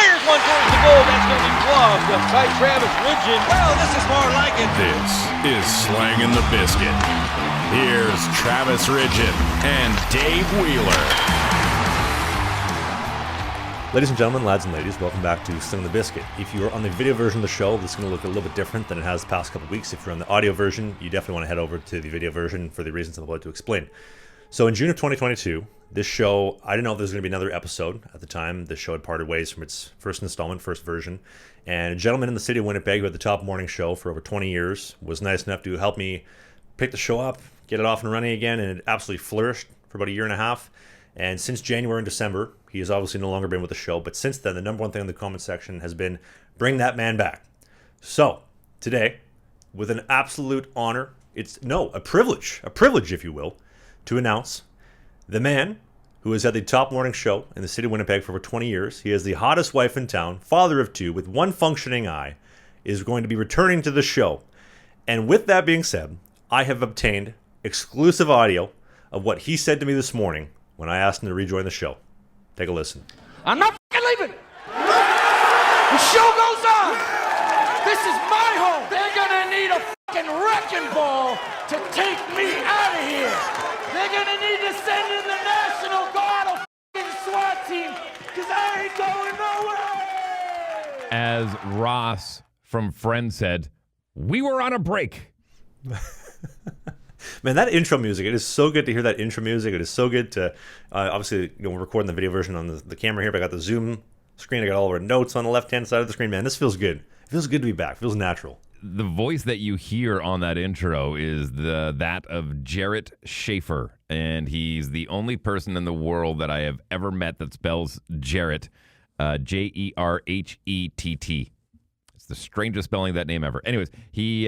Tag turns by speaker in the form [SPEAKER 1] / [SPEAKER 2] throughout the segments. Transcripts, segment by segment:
[SPEAKER 1] Fires one towards the goal. That's going to be gloved by Travis Ridgen. Well, this is more like it.
[SPEAKER 2] This is Slangin The Bizkit. Here's Travis Ridgen and Dave Wheeler.
[SPEAKER 3] Ladies and gentlemen, lads and ladies, welcome back to Slangin The Bizkit. If you're on the video version of the show, this is going to look a little bit different than it has the past couple of weeks. If you're on the audio version, you definitely want to head over to the video version for the reasons I'm about to explain. So in June of 2022, this show, I didn't know if there was going to be another episode at the time. The show had parted ways from its first installment, first version. And a gentleman in the city of Winnipeg who had the top morning show for over 20 years was nice enough to help me pick the show up, get it off and running again, and it absolutely flourished for about a year and a half. And since January and December, he has obviously no longer been with the show. But since then, the number one thing in the comment section has been, bring that man back. So, today, with an absolute honor, a privilege, if you will, to announce the man who has had the top morning show in the city of Winnipeg for over 20 years. He has the hottest wife in town, father of two, with one functioning eye, is going to be returning to the show. And with that being said, I have obtained exclusive audio of what he said to me this morning when I asked him to rejoin the show. Take a listen.
[SPEAKER 1] I'm not fucking leaving. The show goes on. This is my home. They're gonna need a fucking wrecking ball to take me out of here. They're gonna need to send in the National Guard or fucking SWAT team, because I ain't going nowhere.
[SPEAKER 4] As Ross from Friends said, we were on a break.
[SPEAKER 3] Man, that intro music, it is so good to hear that intro music. It is so good to, obviously, we're recording the video version on the camera here, but I got the Zoom screen. I got all of our notes on the left-hand side of the screen. Man, this feels good. It feels good to be back. It feels natural.
[SPEAKER 4] The voice that you hear on that intro is that of Jarrett Schaefer, and he's the only person in the world that I have ever met that spells Jarrett, Jerhett. It's the strangest spelling of that name ever. Anyways, he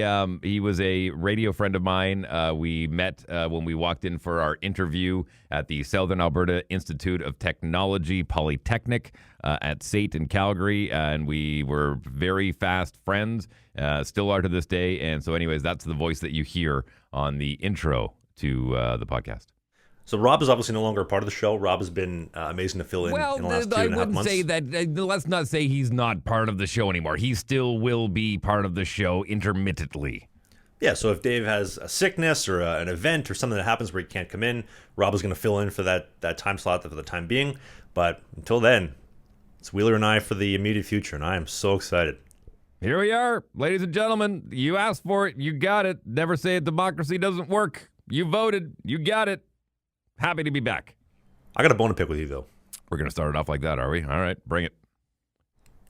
[SPEAKER 4] was a radio friend of mine. We met when we walked in for our interview at the Southern Alberta Institute of Technology Polytechnic at SAIT in Calgary, and we were very fast friends, still are to this day. And so anyways, that's the voice that you hear on the intro to the podcast.
[SPEAKER 3] So Rob is obviously no longer a part of the show. Rob has been amazing to fill in the last 2.5 months.
[SPEAKER 4] I wouldn't say that. Let's not say he's not part of the show anymore. He still will be part of the show intermittently.
[SPEAKER 3] Yeah, so if Dave has a sickness or an event or something that happens where he can't come in, Rob is going to fill in for that time slot for the time being. But until then, it's Wheeler and I for the immediate future, and I am so excited.
[SPEAKER 4] Here we are, ladies and gentlemen. You asked for it. You got it. Never say a democracy doesn't work. You voted. You got it. Happy to be back.
[SPEAKER 3] I got a bone to pick with you, though.
[SPEAKER 4] We're going to start it off like that, are we? All right, bring it.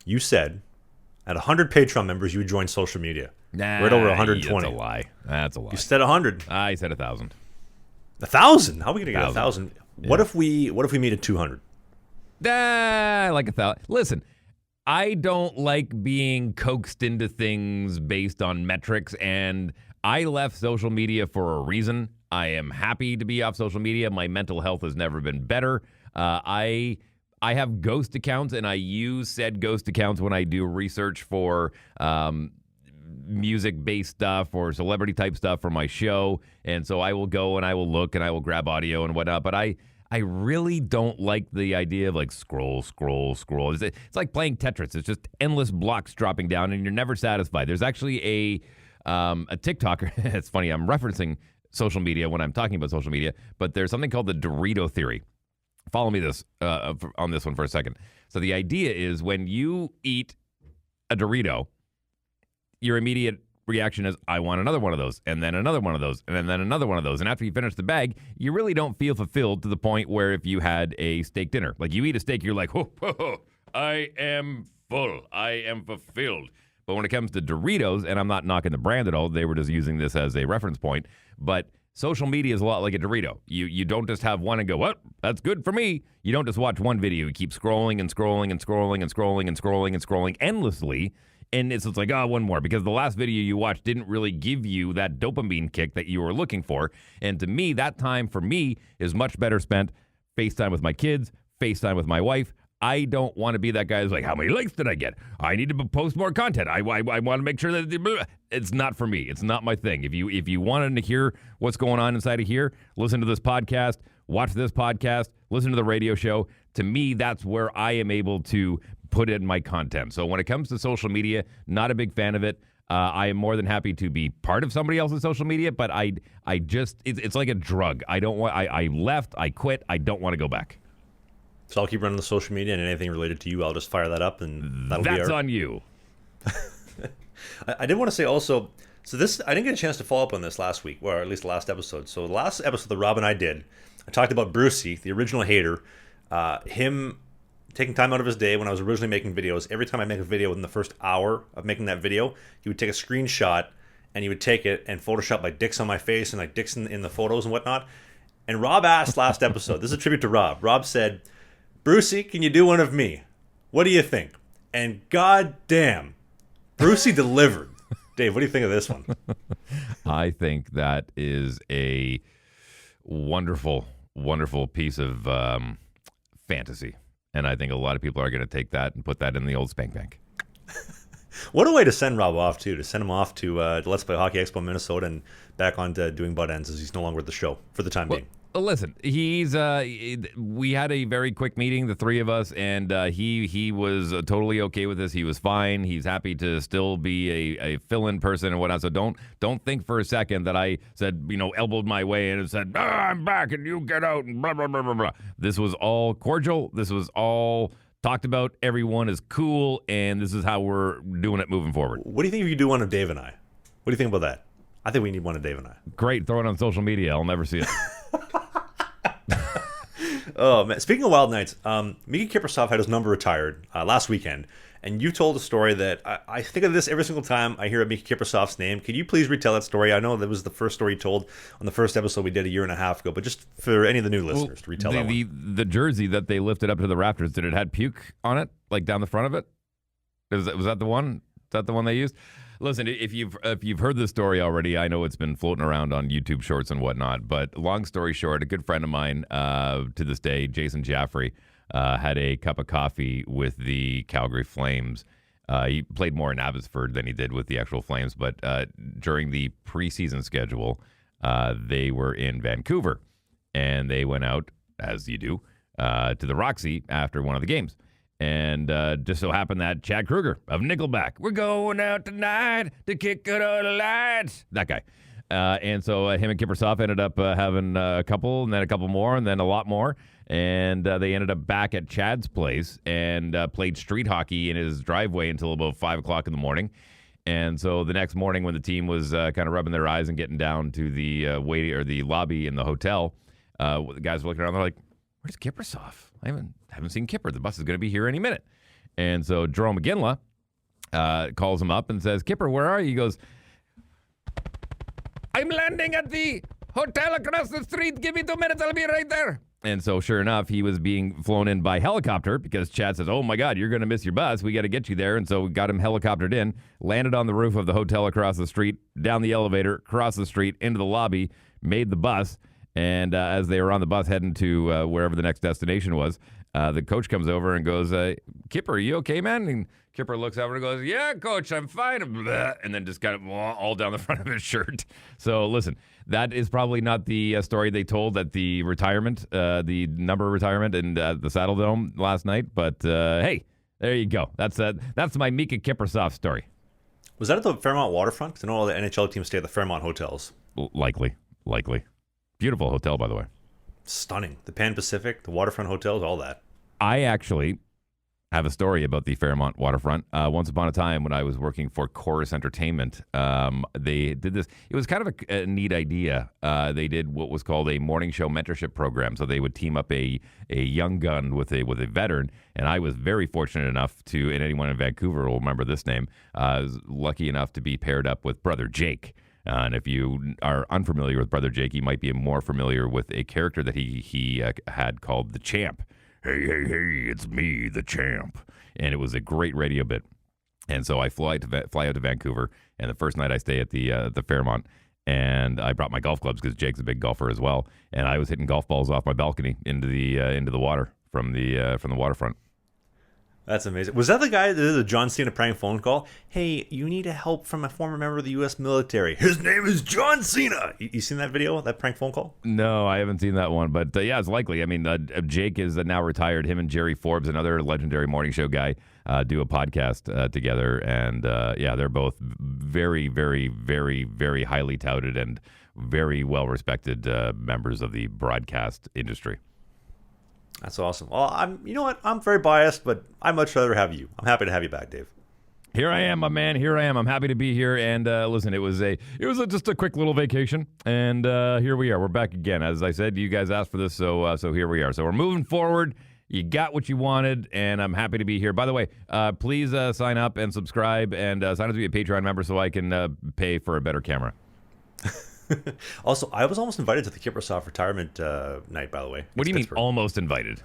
[SPEAKER 3] You said at 100 Patreon members, you would join social media.
[SPEAKER 4] Nah,
[SPEAKER 3] right over 120.
[SPEAKER 4] That's a lie. That's a lie.
[SPEAKER 3] You said 100.
[SPEAKER 4] I said 1,000.
[SPEAKER 3] 1,000? How are we going to get 1,000?
[SPEAKER 4] Yeah.
[SPEAKER 3] What if we meet at 200?
[SPEAKER 4] I like 1,000. Listen, I don't like being coaxed into things based on metrics, and I left social media for a reason. I am happy to be off social media. My mental health has never been better. I have ghost accounts, and I use said ghost accounts when I do research for music-based stuff or celebrity-type stuff for my show. And so I will go and I will look and I will grab audio and whatnot. But I really don't like the idea of like scroll. It's like playing Tetris. It's just endless blocks dropping down, and you're never satisfied. There's actually a TikToker. It's funny. I'm referencing social media when I'm talking about social media, but there's something called the Dorito theory. Follow me on this one for a second. So the idea is when you eat a Dorito, your immediate reaction is, I want another one of those, and then another one of those, and then another one of those. And after you finish the bag, you really don't feel fulfilled to the point where if you had a steak dinner. Like you eat a steak, you're like, I am full. I am fulfilled. But when it comes to Doritos, and I'm not knocking the brand at all, they were just using this as a reference point, but social media is a lot like a Dorito. You don't just have one and go, what? That's good for me. You don't just watch one video. You keep scrolling and scrolling and scrolling and scrolling and scrolling and scrolling endlessly, and it's like, one more, because the last video you watched didn't really give you that dopamine kick that you were looking for. And to me, that time for me is much better spent FaceTime with my kids, FaceTime with my wife. I don't want to be that guy who's like, how many likes did I get? I need to post more content. I want to make sure that it's not for me. It's not my thing. If you wanted to hear what's going on inside of here, listen to this podcast, watch this podcast, listen to the radio show. To me, that's where I am able to put in my content. So when it comes to social media, not a big fan of it. I am more than happy to be part of somebody else's social media, but I just it's like a drug. I don't want. I left. I quit. I don't want to go back.
[SPEAKER 3] So I'll keep running the social media, and anything related to you, I'll just fire that up, and
[SPEAKER 4] That's on you.
[SPEAKER 3] I did want to say also, so this, I didn't get a chance to follow up on this last week, or at least the last episode. So the last episode that Rob and I did, I talked about Brucey, the original hater, him taking time out of his day when I was originally making videos. Every time I make a video within the first hour of making that video, he would take a screenshot, and he would take it and Photoshop like dicks on my face and like dicks in the photos and whatnot. And Rob asked last episode, this is a tribute to Rob. Rob said, Brucey, can you do one of me? What do you think? And goddamn, Brucey delivered. Dave, what do you think of this one?
[SPEAKER 4] I think that is a wonderful, wonderful piece of fantasy. And I think a lot of people are going to take that and put that in the old spank bank.
[SPEAKER 3] What a way to send Rob off, too. To send him off to Let's Play Hockey Expo Minnesota and back on to doing butt ends as he's no longer at the show for the time being.
[SPEAKER 4] Listen, we had a very quick meeting, the three of us, and he was totally okay with this. He was fine. He's happy to still be a fill-in person and whatnot. So don't think for a second that I said, elbowed my way in and said, I'm back and you get out and blah, blah, blah, blah, blah. This was all cordial. This was all talked about. Everyone is cool, and this is how we're doing it moving forward.
[SPEAKER 3] What do you think if you do one of Dave and I? What do you think about that? I think we need one of Dave and I.
[SPEAKER 4] Great. Throw it on social media. I'll never see it.
[SPEAKER 3] Oh, man. Speaking of Wild Nights, Miikka Kiprusoff had his number retired last weekend, and you told a story that I think of this every single time I hear a Miikka Kiprusoff's name. Could you please retell that story? I know that was the first story you told on the first episode we did a year and a half ago, but just for any of the new listeners to retell that one.
[SPEAKER 4] The jersey that they lifted up to the rafters, did it had puke on it, like down the front of it? Was that the one? Is that the one they used? Listen, if you've heard this story already, I know it's been floating around on YouTube Shorts and whatnot. But long story short, a good friend of mine to this day, Jason Jaffrey, had a cup of coffee with the Calgary Flames. He played more in Abbotsford than he did with the actual Flames. But during the preseason schedule, they were in Vancouver, and they went out, as you do, to the Roxy after one of the games. And just so happened that Chad Kruger of Nickelback, we're going out tonight to kick it on the lights. That guy. And so him and Kiprusoff ended up having a couple, and then a couple more, and then a lot more. And they ended up back at Chad's place and played street hockey in his driveway until about 5 o'clock in the morning. And so the next morning when the team was kind of rubbing their eyes and getting down to the the lobby in the hotel, the guys were looking around, they're like, where's Kiprusoff? I haven't seen Kipper. The bus is going to be here any minute. And so Jerome McGinley calls him up and says, Kipper, where are you? He goes, I'm landing at the hotel across the street. Give me 2 minutes. I'll be right there. And so sure enough, he was being flown in by helicopter because Chad says, oh, my God, you're going to miss your bus. We got to get you there. And so we got him helicoptered in, landed on the roof of the hotel across the street, down the elevator, across the street, into the lobby, made the bus. And as they were on the bus heading to wherever the next destination was, the coach comes over and goes, Kipper, are you okay, man? And Kipper looks over and goes, yeah, coach, I'm fine. And then just kind of all down the front of his shirt. So listen, that is probably not the story they told at the retirement, the number retirement in the Saddle Dome last night. But hey, there you go. That's my Miikka Kiprusoff story.
[SPEAKER 3] Was that at the Fairmont Waterfront? Because I know all the NHL teams stay at the Fairmont hotels.
[SPEAKER 4] Likely. Beautiful hotel, by the way.
[SPEAKER 3] Stunning. The Pan Pacific, the Waterfront hotels, all that.
[SPEAKER 4] I actually have a story about the Fairmont Waterfront. Once upon a time when I was working for Chorus Entertainment, they did this. It was kind of a neat idea. They did what was called a morning show mentorship program. So they would team up a young gun with a veteran. And I was very fortunate enough to, and anyone in Vancouver will remember this name, I was lucky enough to be paired up with Brother Jake. And if you are unfamiliar with Brother Jake, you might be more familiar with a character that he had called the Champ. Hey, it's me, the Champ. And it was a great radio bit. And so I fly out to Vancouver, and the first night I stay at the Fairmont, and I brought my golf clubs because Jake's a big golfer as well. And I was hitting golf balls off my balcony into the water from the waterfront.
[SPEAKER 3] That's amazing. Was that the guy that did the John Cena prank phone call? Hey, you need help from a former member of the U.S. military. His name is John Cena. You seen that video, that prank phone call?
[SPEAKER 4] No, I haven't seen that one. But yeah, it's likely. I mean, Jake is now retired. Him and Jerry Forbes, another legendary morning show guy, do a podcast together. And yeah, they're both very, very, very, very highly touted and very well-respected members of the broadcast industry.
[SPEAKER 3] That's awesome. Well, you know what? I'm very biased, but I'd much rather have you. I'm happy to have you back, Dave.
[SPEAKER 4] Here I am, my man. Here I am. I'm happy to be here. And listen, it was just a quick little vacation, and here we are. We're back again. As I said, you guys asked for this, so here we are. So we're moving forward. You got what you wanted, and I'm happy to be here. By the way, please sign up and subscribe, and sign up to be a Patreon member so I can pay for a better camera.
[SPEAKER 3] Also, I was almost invited to the Kiprusoff retirement night, by the way.
[SPEAKER 4] What do you mean almost invited?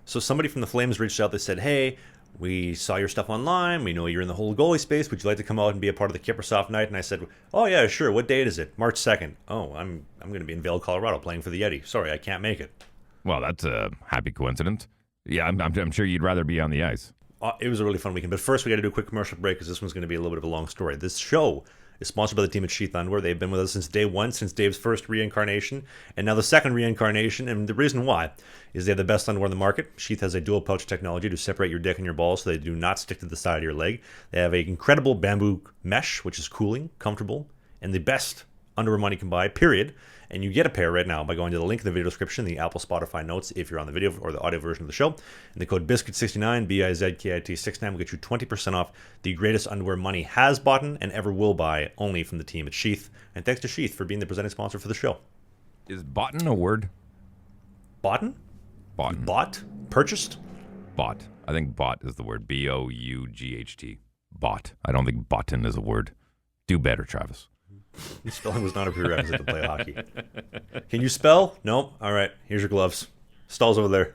[SPEAKER 3] So somebody from the Flames reached out. They said, hey, we saw your stuff online. We know you're in the whole goalie space. Would you like to come out and be a part of the Kiprusoff night? And I said, oh, yeah, sure. What date is it? March 2nd. Oh, I'm going to be in Vail, Colorado playing for the Yeti. Sorry, I can't make it.
[SPEAKER 4] Well, that's a happy coincidence. Yeah, I'm sure you'd rather be on the ice.
[SPEAKER 3] It was a really fun weekend. But first, we got to do a quick commercial break because this one's going to be a little bit of a long story. This show is sponsored by the team at Sheath Underwear. They've been with us since day one, since Dave's first reincarnation, and now the second reincarnation. And the reason why is they have the best underwear in the market. Sheath has a dual pouch technology to separate your dick and your balls so they do not stick to the side of your leg. They have an incredible bamboo mesh, which is cooling, comfortable, and the best underwear money can buy, period. And you get a pair right now by going to the link in the video description, the Apple Spotify notes, if you're on the video or the audio version of the show. And the code BIZKIT69, BIZKIT69, will get you 20% off the greatest underwear money has bought and ever will buy, only from the team at Sheath. And thanks to Sheath for being the presenting sponsor for the show.
[SPEAKER 4] Is boughten a word?
[SPEAKER 3] Boughten?
[SPEAKER 4] Boughten.
[SPEAKER 3] Bought? Purchased?
[SPEAKER 4] Bought. I think bought is the word. B-O-U-G-H-T. Bought. I don't think boughten is a word. Do better, Travis.
[SPEAKER 3] Spelling was not a prerequisite to play hockey. Can you spell? Nope. All right. Here's your gloves. Stall's over there.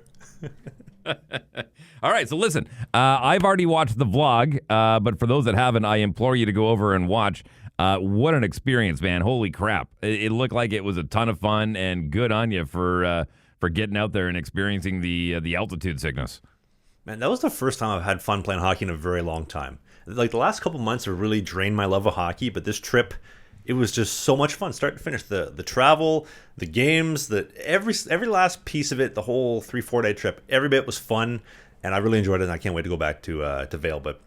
[SPEAKER 4] All right. So listen, I've already watched the vlog, but for those that haven't, I implore you to go over and watch. What an experience, man. Holy crap. It looked like it was a ton of fun, and good on you for getting out there and experiencing the altitude sickness.
[SPEAKER 3] Man, that was the first time I've had fun playing hockey in a very long time. Like, the last couple months have really drained my love of hockey, but this trip, it was just so much fun, start to finish. The travel, the games, every last piece of it, the whole 3-4 day trip, every bit was fun, and I really enjoyed it. And I can't wait to go back to Vail. But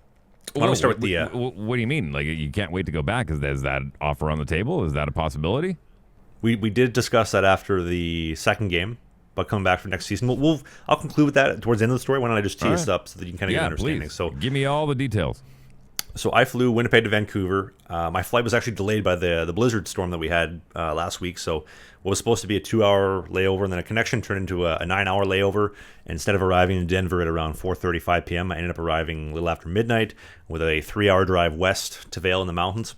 [SPEAKER 3] why don't we start with the?
[SPEAKER 4] What do you mean? Like, you can't wait to go back? Is that offer on the table? Is that a possibility?
[SPEAKER 3] We did discuss that after the second game, but coming back for next season. I'll conclude with that towards the end of the story. Why don't I just tee us up so that you can kind of get an understanding?
[SPEAKER 4] Please.
[SPEAKER 3] So
[SPEAKER 4] give me all the details.
[SPEAKER 3] So I flew Winnipeg to Vancouver. My flight was actually delayed by the blizzard storm that we had last week. So what was supposed to be a 2-hour layover and then a connection turned into a 9-hour layover. And instead of arriving in Denver at around 4:35 p.m., I ended up arriving a little after midnight with a 3-hour drive west to Vail in the mountains.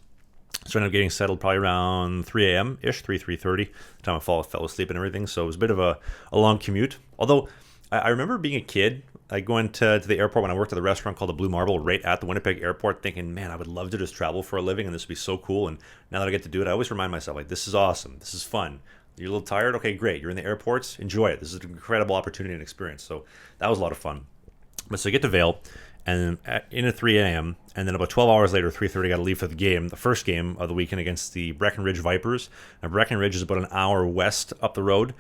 [SPEAKER 3] So I ended up getting settled probably around 3 a.m.-ish, 3:30, the time I fell asleep and everything. So it was a bit of a long commute. Although I remember being a kid, going to the airport when I worked at the restaurant called the Blue Marble right at the Winnipeg Airport, thinking, man, I would love to just travel for a living and this would be so cool. And now that I get to do it, I always remind myself, like, this is awesome. This is fun. You're a little tired? Okay, great. You're in the airports? Enjoy it. This is an incredible opportunity and experience. So that was a lot of fun. But so I get to Vail and in at 3 a.m. and then about 12 hours later, 3:30, I got to leave for the game, the first game of the weekend against the Breckenridge Vipers. Now, Breckenridge is about an hour west up the road,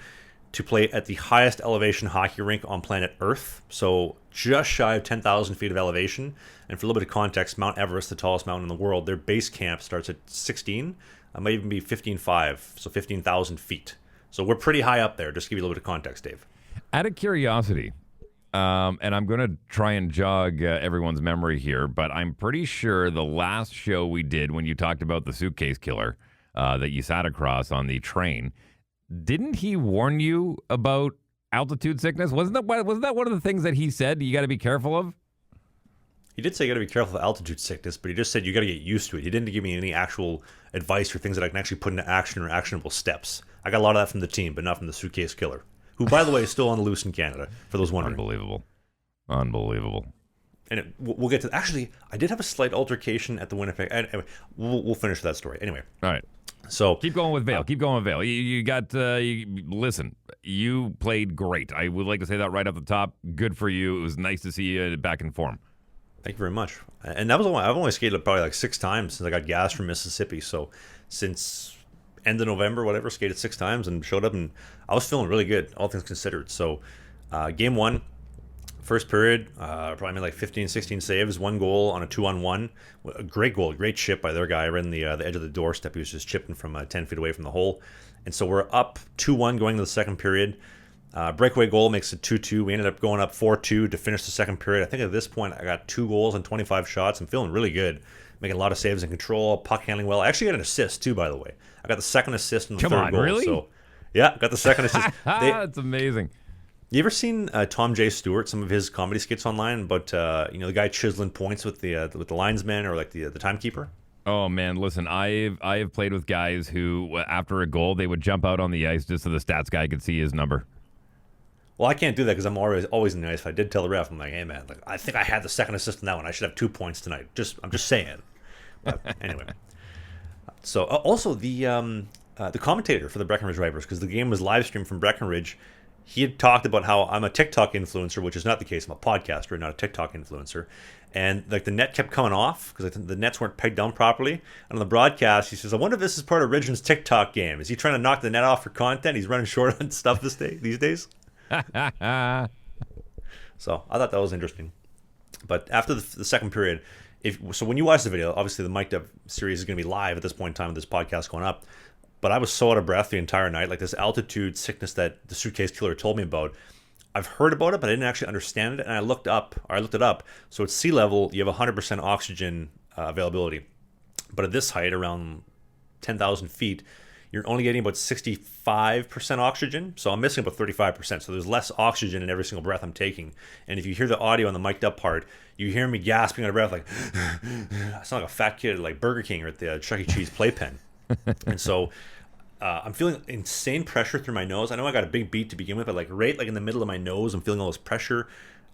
[SPEAKER 3] to play at the highest elevation hockey rink on planet Earth, so just shy of 10,000 feet of elevation. And for a little bit of context, Mount Everest, the tallest mountain in the world, their base camp starts at 16, might even be 15.5, so 15,000 feet. So we're pretty high up there, just to give you a little bit of context, Dave.
[SPEAKER 4] Out of curiosity, and I'm going to try and jog everyone's memory here, but I'm pretty sure the last show we did when you talked about the suitcase killer that you sat across on the train, didn't he warn you about altitude sickness? Wasn't that one of the things that he said you got to be careful of?
[SPEAKER 3] He did say you got to be careful of altitude sickness, but he just said you got to get used to it. He didn't give me any actual advice or things that I can actually put into action or actionable steps. I got a lot of that from the team, but not from the suitcase killer, who, by the way, is still on the loose in Canada, for those wondering.
[SPEAKER 4] Unbelievable.
[SPEAKER 3] And we'll get to... Actually, I did have a slight altercation at the Winnipeg... Anyway, we'll finish that story. Anyway.
[SPEAKER 4] All right.
[SPEAKER 3] So
[SPEAKER 4] keep going with Vail. You got... listen, you played great. I would like to say that right off the top. Good for you. It was nice to see you back in form.
[SPEAKER 3] Thank you very much. And that was I've only skated probably like 6 times since I got gas from Mississippi. So since end of November, whatever, skated 6 times and showed up, and I was feeling really good, all things considered. So game 1, first period, probably made like 15, 16 saves, 1 goal on a 2-on-1. A great goal, great chip by their guy right in the edge of the doorstep. He was just chipping from 10 feet away from the hole. And so we're up 2-1 going to the second period. Breakaway goal makes it 2-2. We ended up going up 4-2 to finish the second period. I think at this point I got 2 goals and 25 shots. I'm feeling really good, making a lot of saves in control, puck handling well. I actually got an assist too, by the way. I got the second assist in the third goal.
[SPEAKER 4] Really?
[SPEAKER 3] So yeah, got the second assist.
[SPEAKER 4] That's amazing.
[SPEAKER 3] You ever seen Tom J. Stewart, some of his comedy skits online about the guy chiseling points with the linesman or like the timekeeper?
[SPEAKER 4] Oh man, listen, I've played with guys who after a goal they would jump out on the ice just so the stats guy could see his number.
[SPEAKER 3] Well, I can't do that because I'm always in the ice. If I did tell the ref, I'm like, hey man, like I think I had the second assist in that one. I should have 2 points tonight. I'm just saying. But anyway, so also the commentator for the Breckenridge Vipers, because the game was live streamed from Breckenridge. He had talked about how I'm a TikTok influencer, which is not the case. I'm a podcaster, not a TikTok influencer. And like the net kept coming off because the nets weren't pegged down properly. And on the broadcast, he says, "I wonder if this is part of Ridgeon's TikTok game. Is he trying to knock the net off for content? He's running short on stuff these days." So I thought that was interesting. But after the second period, so when you watch the video, obviously the mic'd up series is going to be live at this point in time with this podcast going up. But I was so out of breath the entire night, like this altitude sickness that the suitcase killer told me about. I've heard about it, but I didn't actually understand it. And I looked it up. So at sea level, you have 100% oxygen availability. But at this height, around 10,000 feet, you're only getting about 65% oxygen. So I'm missing about 35%. So there's less oxygen in every single breath I'm taking. And if you hear the audio on the mic'd up part, you hear me gasping out of breath like, I sound like a fat kid at like Burger King or at the Chuck E. Cheese playpen. And so I'm feeling insane pressure through my nose. I know I got a big beat to begin with, but like right like in the middle of my nose, I'm feeling all this pressure,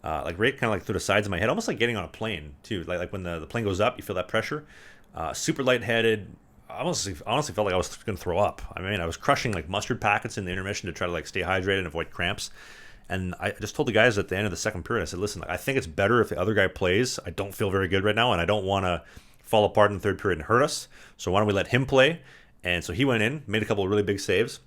[SPEAKER 3] like right kind of like through the sides of my head, almost like getting on a plane too. Like when the plane goes up, you feel that pressure. Super lightheaded. I honestly felt like I was going to throw up. I mean, I was crushing like mustard packets in the intermission to try to like stay hydrated and avoid cramps. And I just told the guys at the end of the second period, I said, listen, I think it's better if the other guy plays. I don't feel very good right now, and I don't want to fall apart in the third period and hurt us. So why don't we let him play? And so he went in, made a couple of really big saves.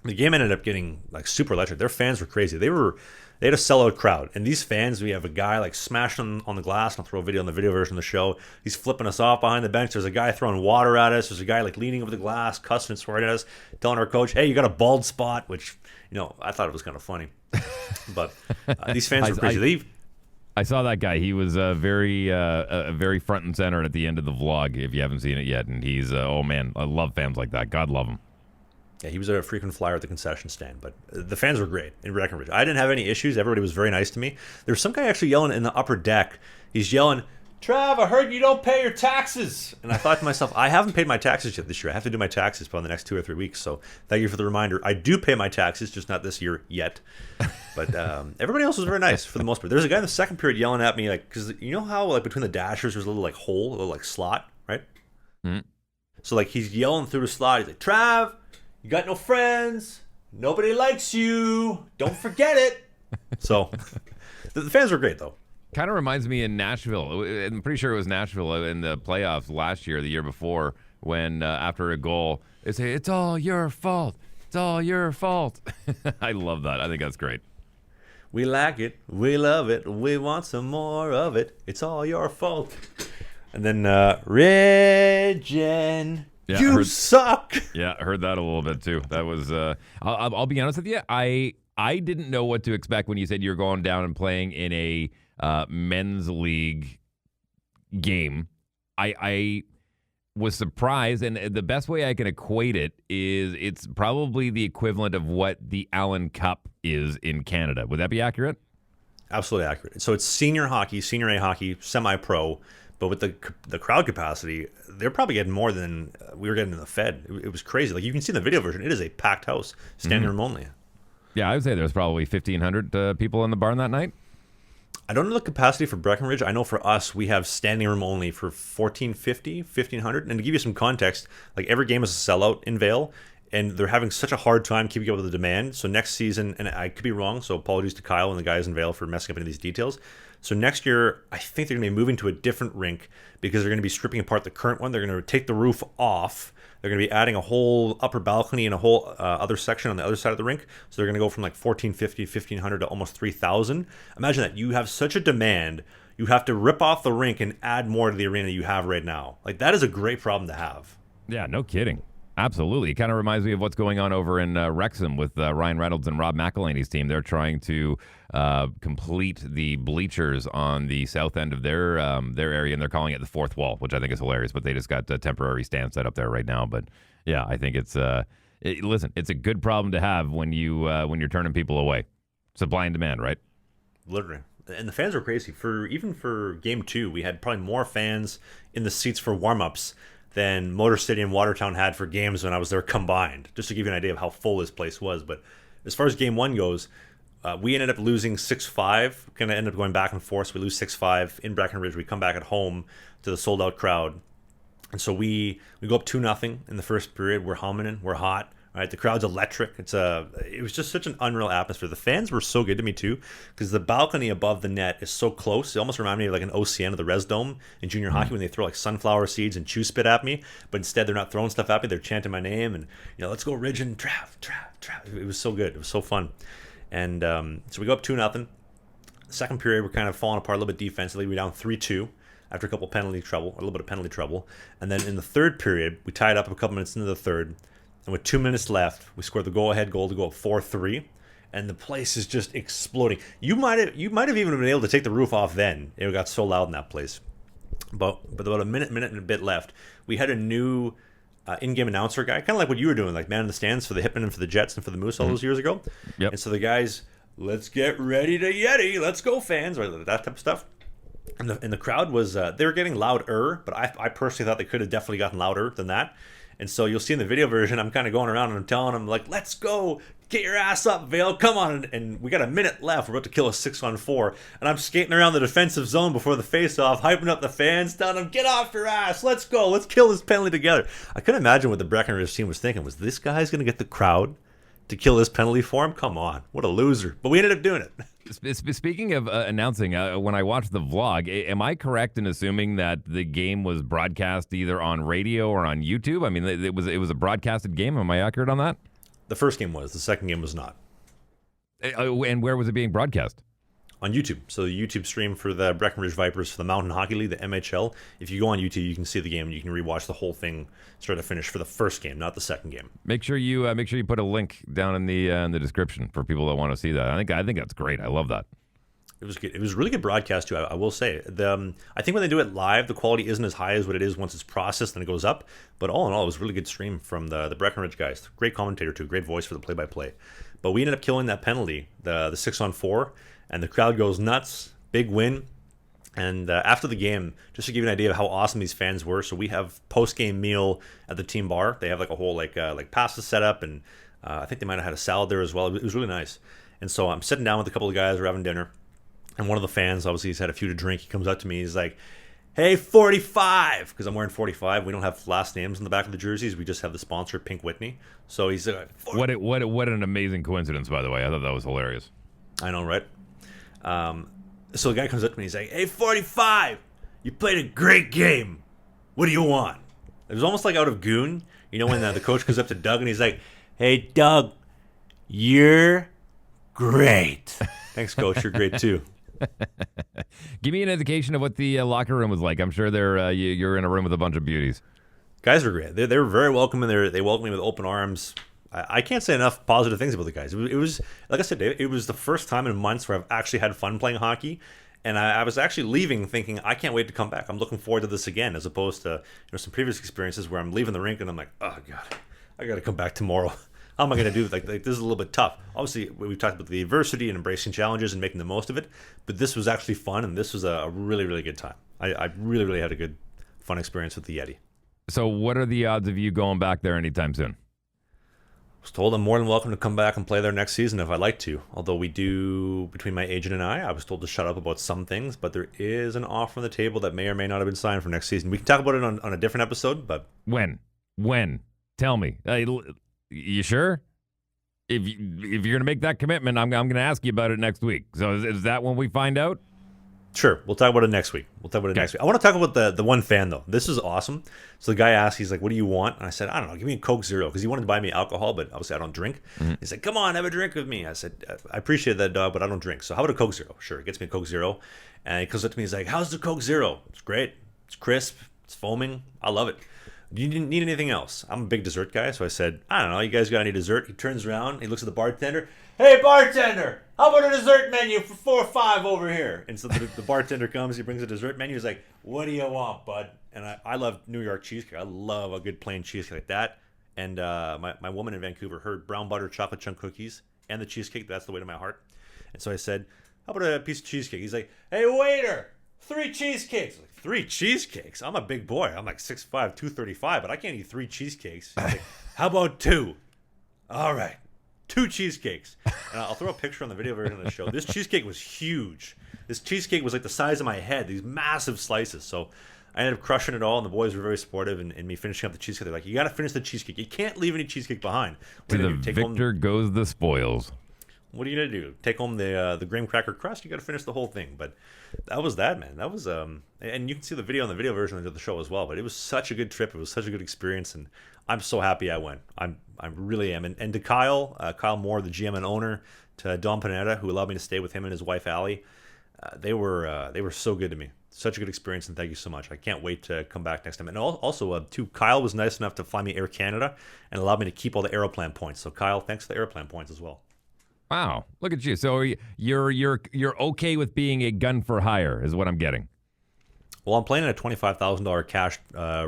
[SPEAKER 3] The game ended up getting like super electric. Their fans were crazy. They had a sellout crowd. And these fans, we have a guy like smashing on the glass. I'll throw a video on the video version of the show. He's flipping us off behind the bench. There's a guy throwing water at us. There's a guy like leaning over the glass, cussing and swearing at us, telling our coach, hey, you got a bald spot, which, I thought it was kind of funny. But these fans were crazy.
[SPEAKER 4] I saw that guy. He was very front and center at the end of the vlog, if you haven't seen it yet. And he's, oh man, I love fans like that. God love him.
[SPEAKER 3] Yeah, he was a frequent flyer at the concession stand, but the fans were great in Breckenridge. I didn't have any issues. Everybody was very nice to me. There was some guy actually yelling in the upper deck. He's yelling, Trav, I heard you don't pay your taxes. And I thought to myself, I haven't paid my taxes yet this year. I have to do my taxes probably in the next 2 or 3 weeks. So thank you for the reminder. I do pay my taxes, just not this year yet. But everybody else was very nice for the most part. There's a guy in the second period yelling at me, like, because you know how like between the dashers there's a little like hole, a little like slot, right? Mm-hmm. So like he's yelling through the slot. He's like, Trav, you got no friends. Nobody likes you. Don't forget it. So the fans were great though.
[SPEAKER 4] Kind of reminds me in Nashville. I'm pretty sure it was Nashville in the playoffs last year, the year before, when after a goal, they say, it's all your fault. It's all your fault. I love that. I think that's great.
[SPEAKER 3] We like it. We love it. We want some more of it. It's all your fault. And then Regin, you suck.
[SPEAKER 4] Yeah, I heard that a little bit too. That was, I'll be honest with you. I didn't know what to expect when you said you're going down and playing in a men's league game. I was surprised, and the best way I can equate it is it's probably the equivalent of what the Allen Cup is in Canada. Would that be accurate?
[SPEAKER 3] Absolutely accurate. So it's senior hockey, senior A hockey, semi-pro, but with the crowd capacity, they're probably getting more than we were getting in the Fed. It was crazy. Like you can see in the video version, it is a packed house, standing room only. Yeah,
[SPEAKER 4] I would say there's probably 1,500 people in the barn that night.
[SPEAKER 3] I don't know the capacity for Breckenridge. I know for us, we have standing room only for 1,450, 1,500. And to give you some context, like every game is a sellout in Vail, and they're having such a hard time keeping up with the demand. So next season, and I could be wrong, so apologies to Kyle and the guys in Vail for messing up into these details. So next year, I think they're going to be moving to a different rink because they're going to be stripping apart the current one. They're going to take the roof off. They're going to be adding a whole upper balcony and a whole other section on the other side of the rink. So they're going to go from like 1,450, 1,500 to almost 3,000. Imagine that. You have such a demand. You have to rip off the rink and add more to the arena you have right now. Like, that is a great problem to have.
[SPEAKER 4] Yeah, no kidding. Absolutely. It kind of reminds me of what's going on over in Wrexham with Ryan Reynolds and Rob McElhaney's team. They're trying to complete the bleachers on the south end of their area, and they're calling it the fourth wall, which I think is hilarious. But they just got a temporary stand set up there right now. But yeah, I think it's listen, it's a good problem to have when you're turning people away. Supply and demand, right?
[SPEAKER 3] Literally. And the fans were crazy. Even for Game 2, we had probably more fans in the seats for warm-ups than Motor City and Watertown had for games when I was there combined, just to give you an idea of how full this place was. But as far as Game 1 goes, we ended up losing 6-5. Kind of ended up going back and forth. So we lose 6-5 in Breckenridge. We come back at home to the sold-out crowd. And so we go up 2-0 in the first period. We're humming, we're hot. Right, the crowd's electric. It was just such an unreal atmosphere. The fans were so good to me too, because the balcony above the net is so close. It almost reminded me of like an OCN of the Res Dome in junior hockey when they throw like sunflower seeds and chew spit at me, but instead they're not throwing stuff at me. They're chanting my name and let's go Ridge and Trav. It was so good. It was so fun. And so we go up 2-0. Second period, we're kind of falling apart a little bit defensively. We're down 3-2 after a little bit of penalty trouble. And then in the third period, we tied up a couple minutes into the third. And with 2 minutes left, we scored the go-ahead goal to go up 4-3, and the place is just exploding. You might have even been able to take the roof off then. It got so loud in that place. But about a minute and a bit left, we had a new in-game announcer guy, kind of like what you were doing, like man in the stands for the Hitmen and for the Jets and for the Moose all those years ago.
[SPEAKER 4] Yep.
[SPEAKER 3] And so the guys, let's get ready to Yeti, let's go fans, or that type of stuff. And the crowd was, they were getting louder, but I personally thought they could have definitely gotten louder than that. And so you'll see in the video version, I'm kind of going around and I'm telling them, like, let's go, get your ass up, Vail, come on. And we got a minute left. We're about to kill a 6-on-4. And I'm skating around the defensive zone before the face-off, hyping up the fans, telling them, get off your ass, let's go, let's kill this penalty together. I couldn't imagine what the Breckenridge team was thinking. Was this guy's going to get the crowd to kill this penalty for him? Come on, what a loser. But we ended up doing it.
[SPEAKER 4] Speaking of announcing, when I watched the vlog, am I correct in assuming that the game was broadcast either on radio or on YouTube? I mean, it was a broadcasted game. Am I accurate on that?
[SPEAKER 3] The first game was. The second game was not.
[SPEAKER 4] And where was it being broadcast?
[SPEAKER 3] On YouTube. So the YouTube stream for the Breckenridge Vipers for the Mountain Hockey League, the MHL. If you go on YouTube, you can see the game and you can rewatch the whole thing start to finish for the first game, not the second game.
[SPEAKER 4] Make sure you put a link down in the description for people that want to see that. I think that's great. I love that.
[SPEAKER 3] It was good. It was a really good broadcast too. I will say. I think when they do it live, the quality isn't as high as what it is once it's processed and it goes up. But all in all, it was a really good stream from the Breckenridge guys. Great commentator too. Great voice for the play-by-play. But we ended up killing that penalty, the 6-on-4, and the crowd goes nuts. Big win. And after the game, just to give you an idea of how awesome these fans were, so we have post-game meal at the team bar. They have like a whole like pasta setup, and I think they might have had a salad there as well. It was really nice. And so I'm sitting down with a couple of guys. We're having dinner. And one of the fans, obviously he's had a few to drink, he comes up to me, he's like, hey, 45, because I'm wearing 45. We don't have last names on the back of the jerseys. We just have the sponsor, Pink Whitney. So he's like,
[SPEAKER 4] what an amazing coincidence, by the way. I thought that was hilarious.
[SPEAKER 3] I know, right? So the guy comes up to me, he's like, hey, 45, you played a great game. What do you want? It was almost like out of Goon. You know when the coach comes up to Doug and he's like, hey, Doug, you're great. Thanks, coach. You're great, too.
[SPEAKER 4] Give me an indication of what the locker room was like. I'm sure you're in a room with a bunch of beauties.
[SPEAKER 3] Guys are great. They were very welcoming. They welcomed me with open arms. I can't say enough positive things about the guys. It was like I said, it was the first time in months where I've actually had fun playing hockey. And I was actually leaving thinking, I can't wait to come back. I'm looking forward to this again, as opposed to some previous experiences where I'm leaving the rink and I'm like, oh, God, I got to come back tomorrow. How am I going to do it? Like this is a little bit tough. Obviously, we've talked about the adversity and embracing challenges and making the most of it. But this was actually fun, and this was a really, really good time. I really, really had a good, fun experience with the Yeti.
[SPEAKER 4] So what are the odds of you going back there anytime soon?
[SPEAKER 3] I was told I'm more than welcome to come back and play there next season if I'd like to. Although we do, between my agent and I was told to shut up about some things, but there is an offer on the table that may or may not have been signed for next season. We can talk about it on a different episode, but...
[SPEAKER 4] When? Tell me. You sure? If you're going to make that commitment, I'm going to ask you about it next week. So is that when we find out?
[SPEAKER 3] Sure, we'll talk about it next week. I want to talk about the one fan, though. This is awesome. So the guy asked, he's like, what do you want? And I said, I don't know, give me a Coke Zero, because he wanted to buy me alcohol, but obviously I don't drink. He's like, come on, have a drink with me. I said, I appreciate that, dog, but I don't drink. So how about a Coke Zero? Sure, he gets me a Coke Zero. And he comes up to me, he's like, how's the Coke Zero? It's great. It's crisp. It's foaming. I love it. Do you need anything else? I'm a big dessert guy, so I said, I don't know, you guys got any dessert? He turns around, he looks at the bartender. Hey, bartender, how about a dessert menu for 4 or 5 over here? And so the bartender comes, he brings a dessert menu. He's like, what do you want, bud? And I love New York cheesecake. I love a good plain cheesecake like that. And my woman in Vancouver, her brown butter chocolate chunk cookies and the cheesecake, that's the way to my heart. And so I said, how about a piece of cheesecake? He's like, hey, waiter, 3 cheesecakes. I'm like, 3 cheesecakes? I'm a big boy. I'm like 6'5", 235, but I can't eat 3 cheesecakes. He's like, how about 2? All right. 2 cheesecakes. And I'll throw a picture on the video version of the show. This cheesecake was huge. This cheesecake was like the size of my head, these massive slices. So I ended up crushing it all, and the boys were very supportive in me finishing up the cheesecake. They're like, you got to finish the cheesecake. You can't leave any cheesecake behind.
[SPEAKER 4] To the victor goes the spoils.
[SPEAKER 3] What are you going to do? Take home the graham cracker crust? You got to finish the whole thing. But that was that, man. That was, and you can see the video on the video version of the show as well. But it was such a good trip. It was such a good experience, and I'm so happy I went. I really am. And to Kyle Moore, the GM and owner, to Don Panetta, who allowed me to stay with him and his wife Allie, they were so good to me. Such a good experience, and thank you so much. I can't wait to come back next time. And also, too, Kyle was nice enough to fly me Air Canada and allowed me to keep all the Aeroplan points. So Kyle, thanks for the Aeroplan points as well.
[SPEAKER 4] Wow, look at you. So you're okay with being a gun for hire, is what I'm getting.
[SPEAKER 3] Well, I'm playing in a $25,000 cash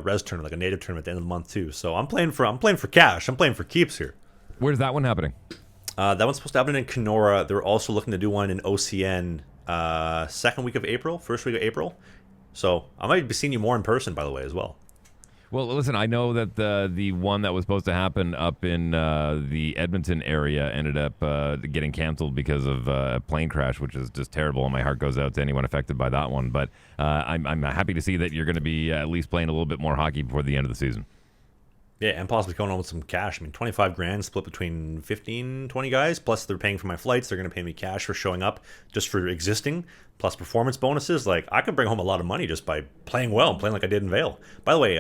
[SPEAKER 3] res tournament, like a native tournament at the end of the month too. So I'm playing for cash. I'm playing for keeps here.
[SPEAKER 4] Where's that one happening?
[SPEAKER 3] That one's supposed to happen in Kenora. They're also looking to do one in OCN second week of April, first week of April. So I might be seeing you more in person, by the way, as well.
[SPEAKER 4] Well, listen, I know that the one that was supposed to happen up in the Edmonton area ended up getting canceled because of a plane crash, which is just terrible, and my heart goes out to anyone affected by that one. But I'm happy to see that you're going to be at least playing a little bit more hockey before the end of the season.
[SPEAKER 3] Yeah, and possibly coming on with some cash. I mean, 25 grand split between 15, 20 guys, plus they're paying for my flights. They're going to pay me cash for showing up, just for existing, plus performance bonuses. Like, I could bring home a lot of money just by playing well and playing like I did in Vail. By the way,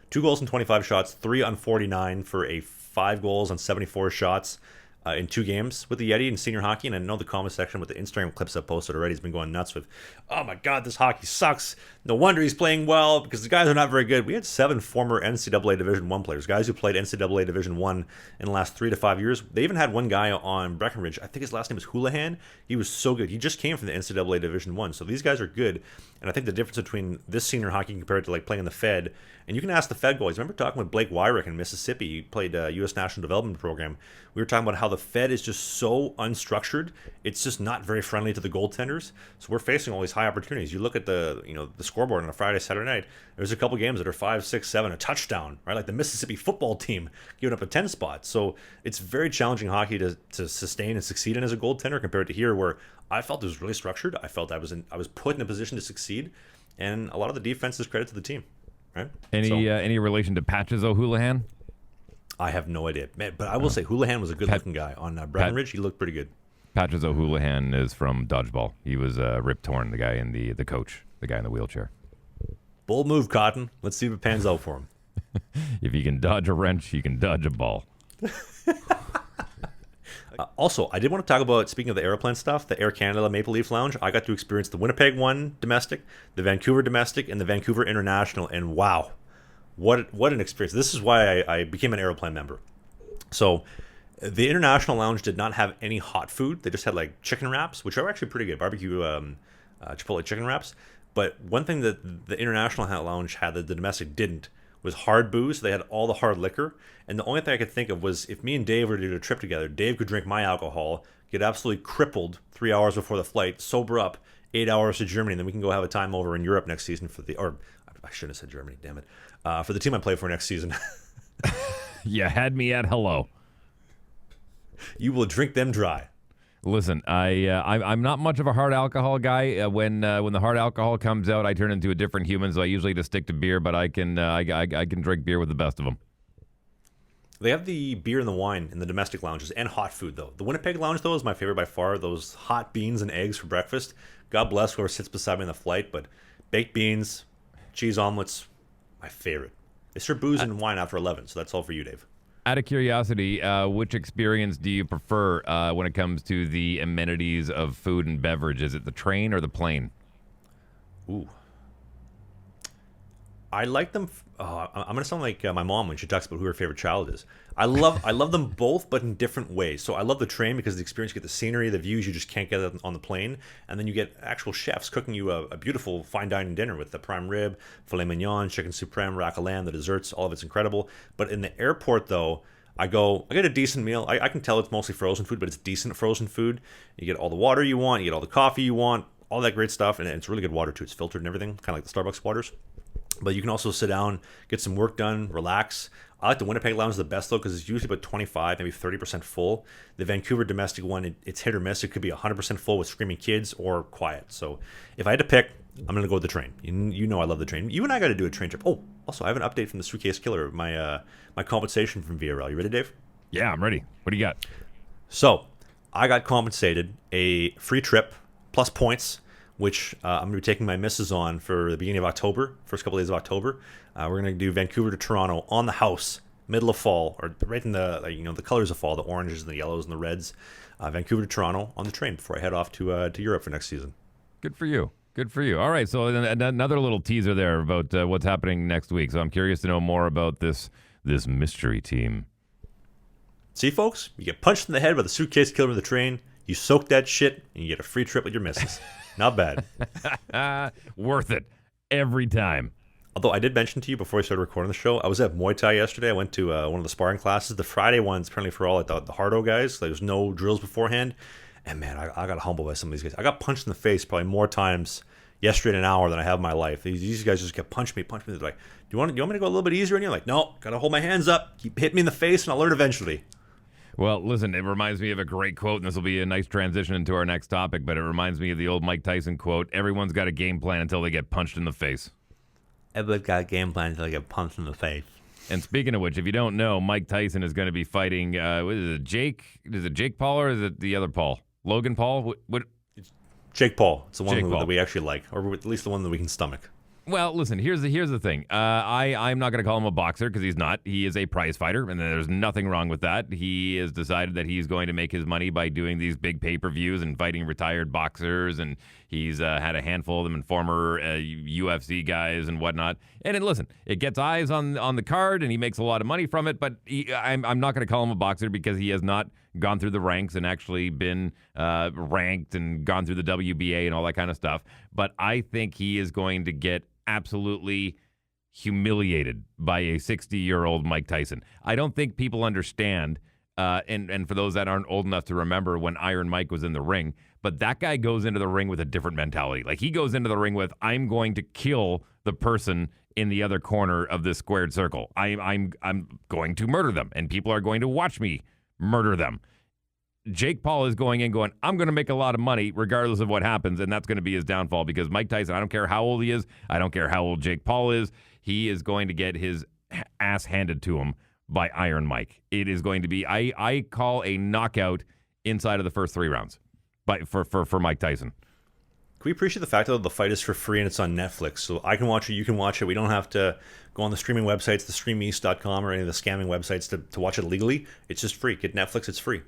[SPEAKER 3] 2 goals and 25 shots, 3 on 49 for a 5 goals on 74 shots in 2 games with the Yeti in senior hockey. And I know the comment section with the Instagram clips I've posted already has been going nuts with, oh my God, this hockey sucks. No wonder he's playing well because the guys are not very good. We had 7 former NCAA Division I players, guys who played NCAA Division I in the last 3 to 5 years. They even had one guy on Breckenridge. I think his last name is Houlihan. He was so good. He just came from the NCAA Division I. So these guys are good. And I think the difference between this senior hockey compared to like playing in the Fed, and you can ask the Fed guys. Remember talking with Blake Wyrick in Mississippi? He played U.S. National Development Program. We were talking about how the Fed is just so unstructured. It's just not very friendly to the goaltenders. So we're facing all these high opportunities. You look at the scoreboard on a Friday, Saturday night. There's a couple games that are 5, 6, 7, a touchdown, right? Like the Mississippi football team giving up a 10 spot. So it's very challenging hockey to sustain and succeed in as a goaltender compared to here, where I felt it was really structured. I felt I was put in a position to succeed, and a lot of the defense is credit to the team. Right?
[SPEAKER 4] Any relation to Patches O'Houlihan?
[SPEAKER 3] I have no idea, man, but I will say Houlihan was a good-looking guy on Breckenridge. He looked pretty good.
[SPEAKER 4] Patches O'Houlihan is from Dodgeball. He was Rip Torn, the guy in the coach, the guy in the wheelchair.
[SPEAKER 3] Bold move, Cotton. Let's see if it pans out for him.
[SPEAKER 4] If you can dodge a wrench, you can dodge a ball.
[SPEAKER 3] Also, I did want to talk about, speaking of the Aeroplan stuff, the Air Canada Maple Leaf Lounge. I got to experience the Winnipeg one domestic, the Vancouver domestic, and the Vancouver International, and wow, what an experience. This is why I became an Aeroplan member. So the International Lounge did not have any hot food. They just had like chicken wraps, which are actually pretty good, barbecue Chipotle chicken wraps. But one thing that the International Lounge had that the domestic didn't was hard booze. They had all the hard liquor. And the only thing I could think of was if me and Dave were to do a trip together, Dave could drink my alcohol, get absolutely crippled 3 hours before the flight, sober up 8 hours to Germany, and then we can go have a time over in Europe next season or I shouldn't have said Germany, damn it, for the team I play for next season.
[SPEAKER 4] You had me at hello.
[SPEAKER 3] You will drink them dry.
[SPEAKER 4] Listen, I'm not much of a hard alcohol guy. When the hard alcohol comes out, I turn into a different human. So I usually just stick to beer, but I can drink beer with the best of them.
[SPEAKER 3] They have the beer and the wine in the domestic lounges and hot food, though. The Winnipeg lounge, though, is my favorite by far. Those hot beans and eggs for breakfast. God bless whoever sits beside me on the flight, but baked beans, cheese omelets, my favorite. They serve booze and wine after 11, so that's all for you, Dave.
[SPEAKER 4] Out of curiosity, which experience do you prefer when it comes to the amenities of food and beverage? Is it the train or the plane?
[SPEAKER 3] Ooh. I like them. I'm gonna sound like my mom when she talks about who her favorite child is. I love them both, but in different ways. So I love the train because the experience, you get the scenery, the views you just can't get on the plane, and then you get actual chefs cooking you a beautiful fine dining dinner with the prime rib, filet mignon, chicken supreme, rack of lamb, the desserts. All of it's incredible. But in the airport, though, I get a decent meal. I can tell it's mostly frozen food, but it's decent frozen food. You get all the water you want, you get all the coffee you want, all that great stuff, and it's really good water too. It's filtered and everything, kind of like the Starbucks waters. But you can also sit down, get some work done, relax. I like the Winnipeg Lounge the best, though, because it's usually about 25, maybe 30% full. The Vancouver domestic one, it's hit or miss. It could be 100% full with screaming kids or quiet. So if I had to pick, I'm going to go with the train. You know I love the train. You and I got to do a train trip. Oh, also, I have an update from the Suitcase Killer, my compensation from VRL. You ready, Dave?
[SPEAKER 4] Yeah, I'm ready. What do you got?
[SPEAKER 3] So I got compensated a free trip plus points, which I'm going to be taking my missus on for the beginning of October, first couple days of October. We're going to do Vancouver to Toronto on the house, middle of fall, or right in the the colors of fall, the oranges and the yellows and the reds. Vancouver to Toronto on the train before I head off to Europe for next season.
[SPEAKER 4] Good for you. Good for you. All right, so another little teaser there about what's happening next week. So I'm curious to know more about this mystery team.
[SPEAKER 3] See, folks, you get punched in the head by the Suitcase Killer of the train. You soak that shit, and you get a free trip with your missus. Not bad.
[SPEAKER 4] Worth it every time.
[SPEAKER 3] Although I did mention to you before we started recording the show, I was at Muay Thai yesterday. I went to one of the sparring classes. The Friday one's apparently for all like the hardo guys. There's no drills beforehand. And man, I got humbled by some of these guys. I got punched in the face probably more times yesterday in an hour than I have in my life. These guys just kept punching me. They're like, do you want me to go a little bit easier on you? I'm like, no, gotta hold my hands up. Keep hitting me in the face, and I'll learn eventually.
[SPEAKER 4] Well, listen, it reminds me of a great quote, and this will be a nice transition into our next topic, but it reminds me of the old Mike Tyson quote, everyone's got a game plan until they get punched in the face.
[SPEAKER 3] Everyone's got a game plan until they get punched in the face.
[SPEAKER 4] And speaking of which, if you don't know, Mike Tyson is going to be fighting, what is it, Jake? Is it Jake Paul or is it the other Paul? Logan Paul? What?
[SPEAKER 3] Jake Paul. It's the one
[SPEAKER 4] Paul.
[SPEAKER 3] that we actually like, or at least the one that we can stomach.
[SPEAKER 4] Well, listen, here's the thing. I'm not going to call him a boxer because he's not. He is a prize fighter, and there's nothing wrong with that. He has decided that he's going to make his money by doing these big pay-per-views and fighting retired boxers, and he's had a handful of them and former UFC guys and whatnot. And then, listen, it gets eyes on the card, and he makes a lot of money from it, but I'm not going to call him a boxer because he has not gone through the ranks and actually been ranked and gone through the WBA and all that kind of stuff. But I think he is going to get absolutely humiliated by a 60-year-old Mike Tyson. I don't think people understand, and for those that aren't old enough to remember when Iron Mike was in the ring, but that guy goes into the ring with a different mentality. Like, he goes into the ring with, I'm going to kill the person in the other corner of this squared circle. I'm going to murder them, and people are going to watch me murder them. Jake Paul is going in going, I'm going to make a lot of money regardless of what happens, and that's going to be his downfall because Mike Tyson, I don't care how old he is, I don't care how old Jake Paul is, he is going to get his ass handed to him by Iron Mike. It is going to be, I call a knockout inside of the first 3 rounds for Mike Tyson.
[SPEAKER 3] Can we appreciate the fact that the fight is for free and it's on Netflix? So I can watch it, you can watch it. We don't have to go on the streaming websites, the streameast.com or any of the scamming websites to watch it legally. It's just free. Get Netflix, it's free.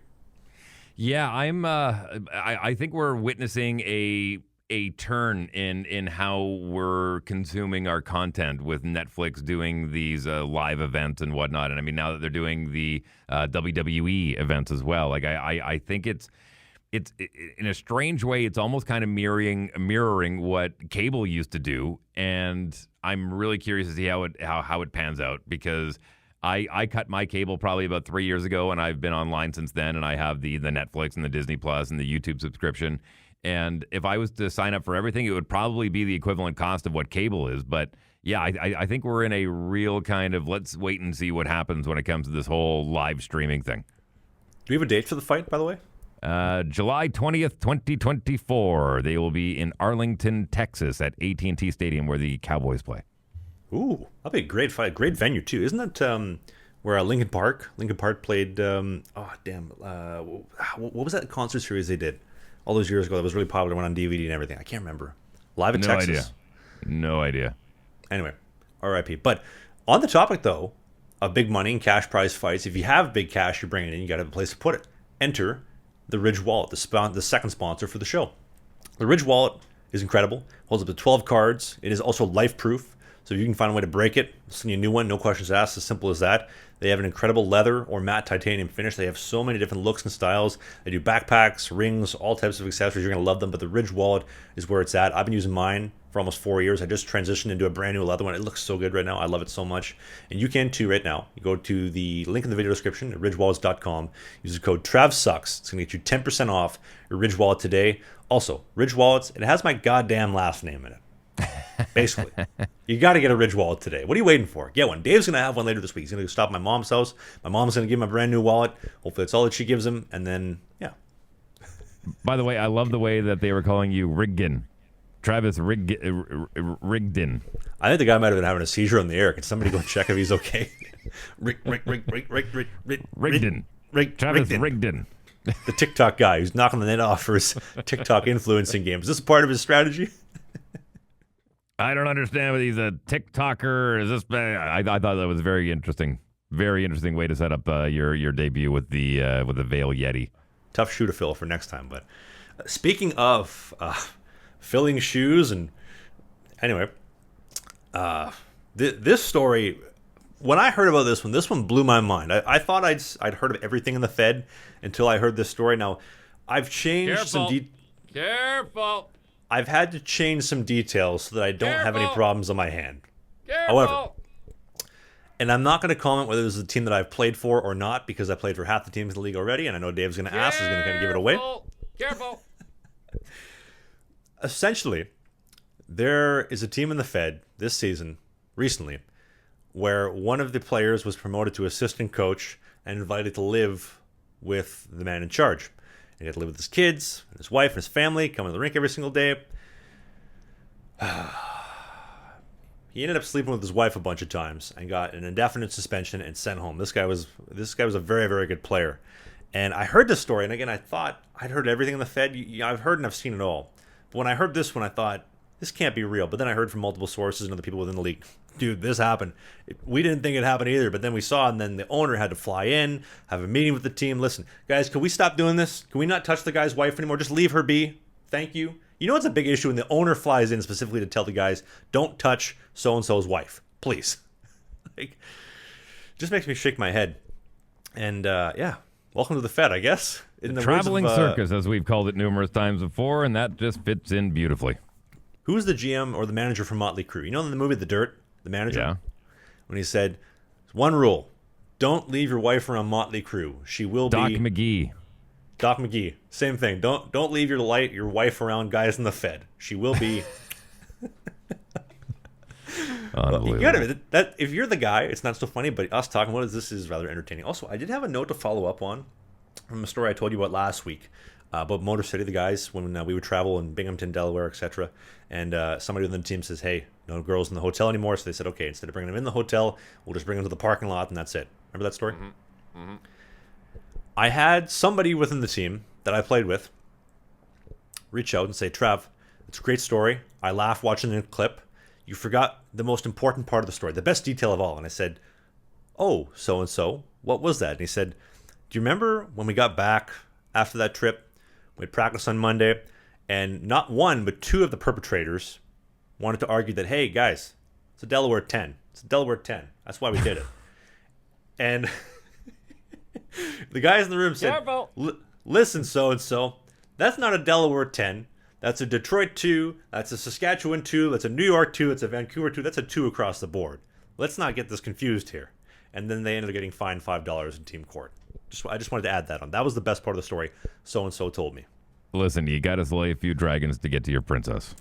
[SPEAKER 4] Yeah, I think we're witnessing a turn in how we're consuming our content with Netflix doing these live events and whatnot. And I mean, now that they're doing the WWE events as well, like I think it's in a strange way, it's almost kind of mirroring what cable used to do. And I'm really curious to see how it pans out because I cut my cable probably about 3 years ago, and I've been online since then, and I have the Netflix and the Disney Plus and the YouTube subscription. And if I was to sign up for everything, it would probably be the equivalent cost of what cable is. But yeah, I think we're in a real kind of let's wait and see what happens when it comes to this whole live streaming thing.
[SPEAKER 3] Do we have a date for the fight, by the way?
[SPEAKER 4] July 20th, 2024. They will be in Arlington, Texas at AT&T Stadium where the Cowboys play.
[SPEAKER 3] Ooh, that'll be a great fight. Great venue, too. Isn't that where Linkin Park played, what was that concert series they did? all those years ago that was really popular, went on DVD and everything. I can't remember. Live in Texas.
[SPEAKER 4] No idea.
[SPEAKER 3] Anyway, R.I.P. But on the topic, though, of big money and cash prize fights, if you have big cash you're bringing in, you got to have a place to put it. Enter the Ridge Wallet, the second sponsor for the show. The Ridge Wallet is incredible. Holds up to 12 cards. It is also life-proof, so if you can find a way to break it, we'll send you a new one, no questions asked, as simple as that. They have an incredible leather or matte titanium finish. They have so many different looks and styles. They do backpacks, rings, all types of accessories. You're going to love them, but the Ridge Wallet is where it's at. I've been using mine for almost 4 years. I just transitioned into a brand new leather one. It looks so good right now. I love it so much. And you can too right now. You go to the link in the video description at ridgewallets.com. Use the code TRAVSUCKS. It's going to get you 10% off your Ridge Wallet today. Also, Ridge Wallets, it has my goddamn last name in it. Basically. You got to get a Ridge Wallet today. What are you waiting for? Get one. Dave's going to have one later this week. He's going to stop at my mom's house. My mom's going to give him a brand new wallet. Hopefully that's all that she gives him. And then, yeah.
[SPEAKER 4] By the way, I love the way that they were calling you Rigdon. Travis Rigdon.
[SPEAKER 3] I think the guy might have been having a seizure in the air. Can somebody go check if he's okay?
[SPEAKER 4] Rigdon. Travis Rigdon.
[SPEAKER 3] The TikTok guy who's knocking the net off for his TikTok influencing game. Is this part of his strategy?
[SPEAKER 4] I don't understand whether he's a TikToker. Is this? I thought that was very interesting. Very interesting way to set up your debut with the Vail Yeti.
[SPEAKER 3] Tough shoe to fill for next time. But speaking of filling shoes, and anyway, this story. When I heard about this one blew my mind. I thought I'd heard of everything in the Fed until I heard this story. Now, I've changed some
[SPEAKER 4] Careful.
[SPEAKER 3] I've had to change some details so that I don't have any problems on my hand.
[SPEAKER 4] Careful.
[SPEAKER 3] However, and I'm not going to comment whether this is a team that I've played for or not, because I played for half the teams in the league already, and I know Dave's going to ask, is going to kind of give it away.
[SPEAKER 4] Careful.
[SPEAKER 3] Essentially, there is a team in the Fed this season, recently, where one of the players was promoted to assistant coach and invited to live with the man in charge. He had to live with his kids, and his wife, and his family, come to the rink every single day. He ended up sleeping with his wife a bunch of times and got an indefinite suspension and sent home. This guy was a very, very good player. And I heard this story, and again, I thought I'd heard everything in the Fed. I've heard and I've seen it all. But when I heard this one, I thought, this can't be real. But then I heard from multiple sources and other people within the league, dude, this happened. We didn't think it happened either, but then we saw, and then the owner had to fly in, have a meeting with the team. Listen, guys, can we stop doing this? Can we not touch the guy's wife anymore? Just leave her be. Thank you. You know what's a big issue when the owner flies in specifically to tell the guys, don't touch so-and-so's wife, please. Just makes me shake my head. And, yeah, welcome to the Fed, I guess. In the
[SPEAKER 4] traveling circus, as we've called it numerous times before, and that just fits in beautifully.
[SPEAKER 3] Who's the GM or the manager for Motley Crue? You know in the movie The Dirt, the manager?
[SPEAKER 4] Yeah.
[SPEAKER 3] When he said, one rule, don't leave your wife around Motley Crue. She will
[SPEAKER 4] Doc
[SPEAKER 3] be...
[SPEAKER 4] McGee.
[SPEAKER 3] Doc McGee, same thing. Don't leave your wife around guys in the Fed. She will be... Well, you gotta admit that if you're the guy, it's not so funny, but us talking about this is rather entertaining. Also, I did have a note to follow up on from a story I told you about last week. About Motor City, the guys, when we would travel in Binghamton, Delaware, etc. And somebody within the team says, hey, no girls in the hotel anymore. So they said, okay, instead of bringing them in the hotel, we'll just bring them to the parking lot, and that's it. Remember that story? Mm-hmm. Mm-hmm. I had somebody within the team that I played with reach out and say, Trav, it's a great story. I laughed watching the clip. You forgot the most important part of the story, the best detail of all. And I said, oh, so-and-so, what was that? And he said, do you remember when we got back after that trip? We'd practice on Monday, and not one, but two of the perpetrators wanted to argue that, hey, guys, it's a Delaware 10. It's a Delaware 10. That's why we did it. And the guys in the room said, listen, so-and-so, that's not a Delaware 10. That's a Detroit 2. That's a Saskatchewan 2. That's a New York 2. That's a Vancouver 2. That's a 2 across the board. Let's not get this confused here. And then they ended up getting fined $5 in team court. I just wanted to add that on. That was the best part of the story. So-and-so told me.
[SPEAKER 4] Listen, you got to slay a few dragons to get to your princess.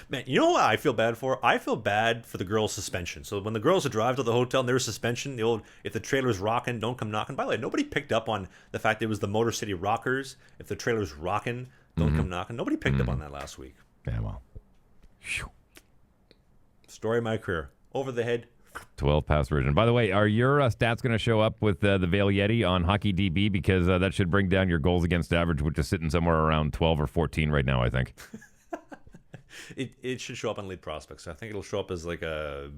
[SPEAKER 3] Man, you know what I feel bad for? I feel bad for the girls' suspension. So when the girls arrive to the hotel and there's suspension, the old, if the trailer's rocking, don't come knocking. By the way, nobody picked up on the fact it was the Motor City Rockers. If the trailer's rocking, don't come knocking. Nobody picked up on that last week.
[SPEAKER 4] Yeah, well. Whew.
[SPEAKER 3] Story of my career. Over the head.
[SPEAKER 4] 12 pass version. By the way, are your stats going to show up with the Vail Yeti on Hockey DB? Because that should bring down your goals against average, which is sitting somewhere around 12 or 14 right now, I think.
[SPEAKER 3] It should show up on lead prospects. I think it'll show up as like a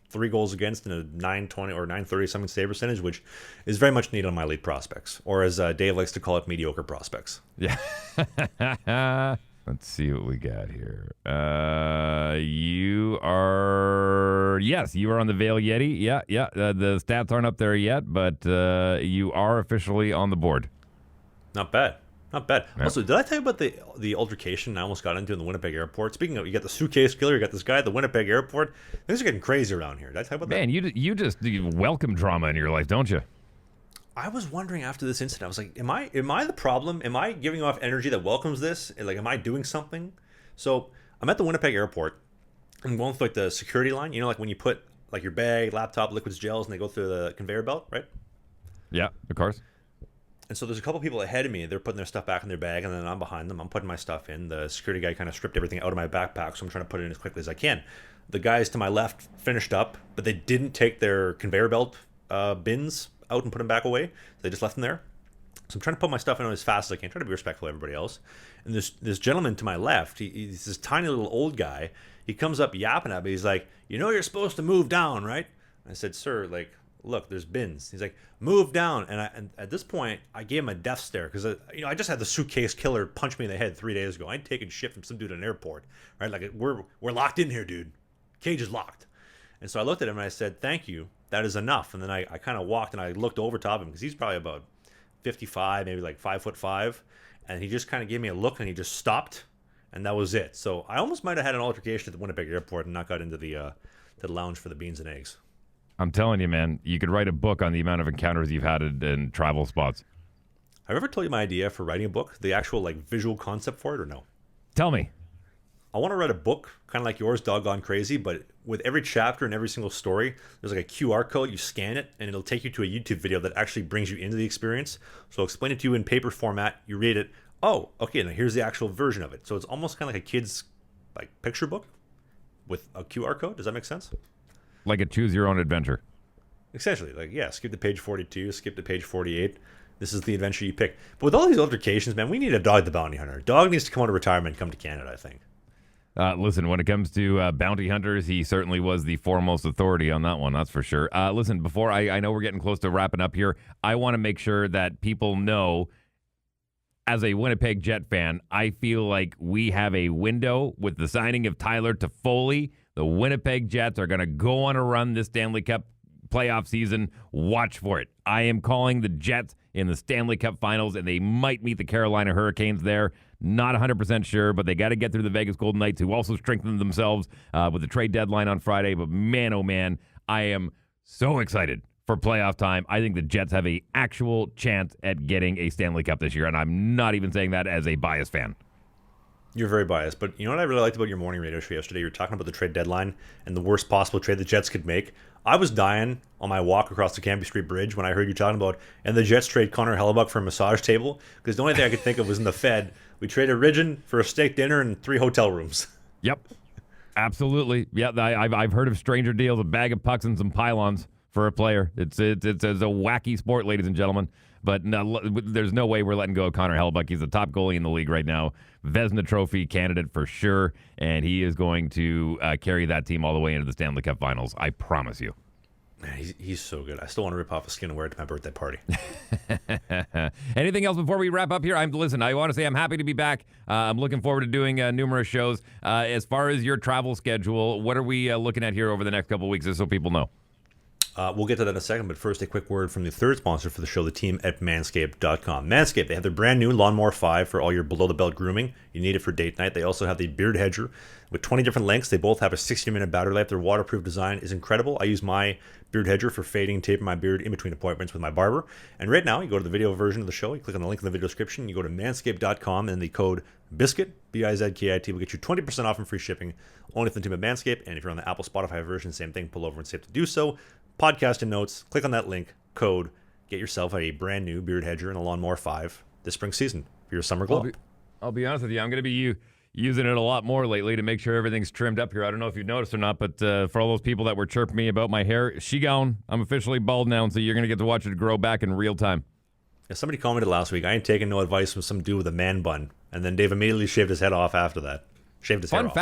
[SPEAKER 3] 3 goals against and a 920 or 930 something save percentage, which is very much needed on my lead prospects, or as Dave likes to call it, mediocre prospects.
[SPEAKER 4] Yeah. Let's see what we got here. You are on the Vail Yeti. Yeah. The stats aren't up there yet, but you are officially on the board. Not bad.
[SPEAKER 3] Yeah. Also, did I tell you about the altercation I almost got into in the Winnipeg Airport? Speaking of, you got the suitcase killer, you got this guy at the Winnipeg Airport. Things are getting crazy around here. Did I tell you about that?
[SPEAKER 4] Man, you welcome drama in your life, don't you?
[SPEAKER 3] I was wondering after this incident, I was like, am I the problem? Am I giving off energy that welcomes this? Like, am I doing something? So I'm at the Winnipeg Airport. I'm going through like the security line. You know, like when you put like your bag, laptop, liquids, gels, and they go through the conveyor belt, right?
[SPEAKER 4] Yeah, of course.
[SPEAKER 3] And so there's a couple people ahead of me. They're putting their stuff back in their bag, and then I'm behind them. I'm putting my stuff in. The security guy kind of stripped everything out of my backpack, so I'm trying to put it in as quickly as I can. The guys to my left finished up, but they didn't take their conveyor belt bins out and put them back away. They just left them there. So I'm trying to put my stuff in as fast as I can, trying to be respectful of everybody else. And this gentleman to my left, he's this tiny little old guy. He comes up yapping at me. He's like, "You know you're supposed to move down, right?" I said, "Sir, like, look, there's bins." He's like, "Move down." And at this point, I gave him a death stare because I just had the suitcase killer punch me in the head 3 days ago. I'd taken shit from some dude at an airport, right? Like, we're locked in here, dude. Cage is locked. And so I looked at him and I said, "Thank you. That is enough." And then I kind of walked and I looked over top of him because he's probably about 55, maybe like 5'5", and he just kind of gave me a look and he just stopped, and that was it. So I almost might have had an altercation at the Winnipeg Airport and not got into the lounge for the beans and eggs.
[SPEAKER 4] I'm telling you, man, you could write a book on the amount of encounters you've had in travel spots.
[SPEAKER 3] Have I ever told you my idea for writing a book, the actual like visual concept for it, or no?
[SPEAKER 4] Tell me.
[SPEAKER 3] I want to write a book, kind of like yours, Doggone Crazy, but with every chapter and every single story, there's like a QR code. You scan it, and it'll take you to a YouTube video that actually brings you into the experience. So I'll explain it to you in paper format. You read it. Oh, okay, now here's the actual version of it. So it's almost kind of like a kid's like picture book with a QR code. Does that make sense?
[SPEAKER 4] Like a choose your own adventure.
[SPEAKER 3] Essentially, like, yeah, skip to page 42, skip to page 48. This is the adventure you pick. But with all these altercations, man, we need a Dog the Bounty Hunter. Dog needs to come out of retirement and come to Canada, I think.
[SPEAKER 4] Listen, when it comes to bounty hunters, he certainly was the foremost authority on that one, that's for sure. Listen, before I know we're getting close to wrapping up here, I want to make sure that people know, as a Winnipeg Jet fan, I feel like we have a window with the signing of Tyler Toffoli. The Winnipeg Jets are going to go on a run this Stanley Cup playoff season. Watch for it. I am calling the Jets in the Stanley Cup Finals, and they might meet the Carolina Hurricanes there. Not 100% sure, but they got to get through the Vegas Golden Knights, who also strengthened themselves with the trade deadline on Friday. But man, oh man, I am so excited for playoff time. I think the Jets have a actual chance at getting a Stanley Cup this year, and I'm not even saying that as a biased fan.
[SPEAKER 3] You're very biased, but you know what I really liked about your morning radio show yesterday? You were talking about the trade deadline and the worst possible trade the Jets could make. I was dying on my walk across the Cambie Street Bridge when I heard you talking about, and the Jets trade Connor Hellebuyck for a massage table, because the only thing I could think of was in the Fed. We traded Ridgen for a steak dinner and 3 hotel rooms.
[SPEAKER 4] Yep, absolutely. Yeah, I've heard of stranger deals, a bag of pucks and some pylons for a player. It's a wacky sport, ladies and gentlemen. But no, there's no way we're letting go of Connor Hellebuyck. He's the top goalie in the league right now. Vezina Trophy candidate for sure. And he is going to carry that team all the way into the Stanley Cup Finals. I promise you.
[SPEAKER 3] Man, he's so good. I still want to rip off his skin and wear it to my birthday party.
[SPEAKER 4] Anything else before we wrap up here? Listen, I want to say I'm happy to be back. I'm looking forward to doing numerous shows. As far as your travel schedule, what are we looking at here over the next couple of weeks, just so people know?
[SPEAKER 3] We'll get to that in a second, but first a quick word from the third sponsor for the show, the team at Manscaped.com. Manscaped, they have their brand new Lawnmower 5 for all your below-the-belt grooming. You need it for date night. They also have the Beard Hedger with 20 different lengths. They both have a 60-minute battery life. Their waterproof design is incredible. I use my Beard Hedger for fading and taping my beard in between appointments with my barber. And right now, you go to the video version of the show. You click on the link in the video description. You go to Manscaped.com, and the code BIZKIT, B-I-Z-K-I-T, will get you 20% off and free shipping only from the team at Manscaped. And if you're on the Apple Spotify version, same thing. Pull over and save to do so. Podcast and notes, click on that link, code, get yourself a brand new Beard Hedger and a Lawnmower 5 this spring season for your summer glow.
[SPEAKER 4] I'll be honest with you, I'm going to be using it a lot more lately to make sure everything's trimmed up here. I don't know if you've noticed or not, but for all those people that were chirping me about my hair, she gone. I'm officially bald now, and so you're going to get to watch it grow back in real time.
[SPEAKER 3] Yeah, somebody commented last week, I ain't taking no advice from some dude with a man bun. And then Dave immediately shaved his head off after that. Shaved his hair off.